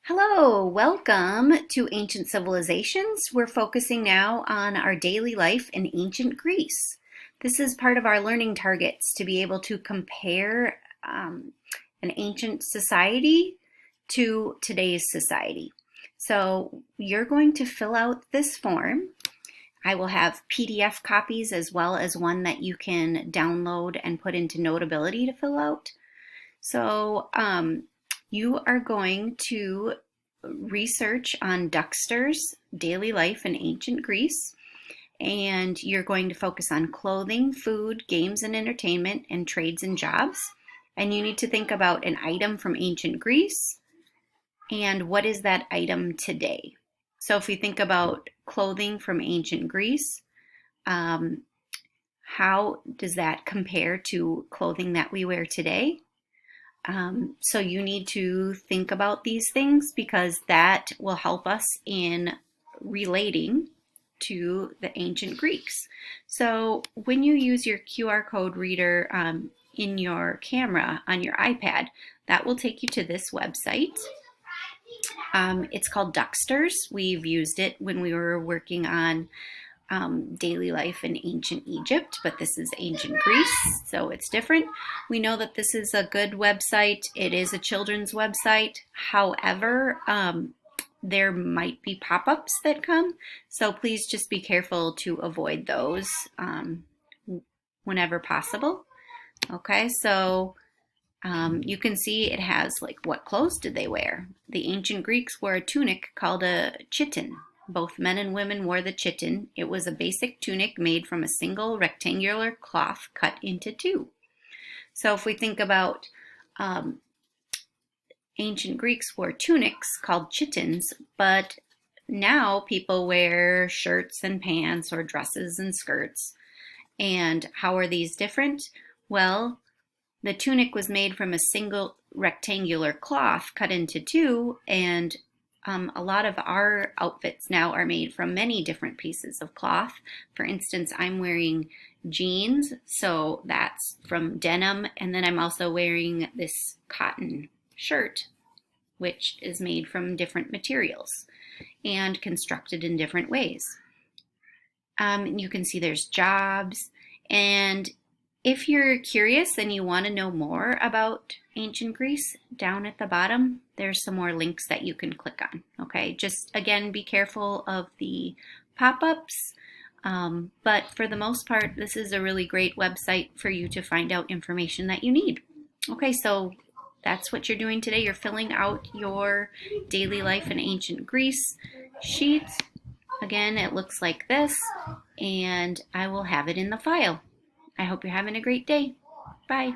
Hello, welcome to Ancient Civilizations. We're focusing now on our daily life in ancient Greece. This is part of our learning targets to be able to compare an ancient society to today's society. So you're going to fill out this form. I will have PDF copies as well as one that you can download and put into Notability to fill out. So you are going to research on Duxter's daily life in ancient Greece, and you're going to focus on clothing, food, games and entertainment, and trades and jobs. And you need to think about an item from ancient Greece and what is that item today. So if you think about clothing from ancient Greece, how does that compare to clothing that we wear today? So you need to think about these things because that will help us in relating to the ancient Greeks. So when you use your QR code reader in your camera on your iPad, that will take you to this website. It's called Duxter's. We've used it when we were working on daily life in ancient Egypt, but this is ancient Greece, so it's different. We know that this is a good website. It is a children's website. However, there might be pop-ups that come, so please just be careful to avoid those whenever possible. Okay, so you can see it has like what clothes did they wear. The ancient Greeks wore a tunic called a chiton. Both men and women wore the chiton. It was a basic tunic made from a single rectangular cloth cut into two. So if we think about ancient Greeks wore tunics called chitons, but now people wear shirts and pants or dresses and skirts. And how are these different? Well, the tunic was made from a single rectangular cloth cut into two, and a lot of our outfits now are made from many different pieces of cloth. For instance, I'm wearing jeans, so that's from denim, and then I'm also wearing this cotton shirt, which is made from different materials and constructed in different ways. You can see there's jobs, and if you're curious and you want to know more about ancient Greece, down at the bottom, there's some more links that you can click on. Okay, just again, be careful of the pop-ups, but for the most part, this is a really great website for you to find out information that you need. Okay, so that's what you're doing today. You're filling out your daily life in ancient Greece sheet. Again, it looks like this, and I will have it in the file. I hope you're having a great day. Bye.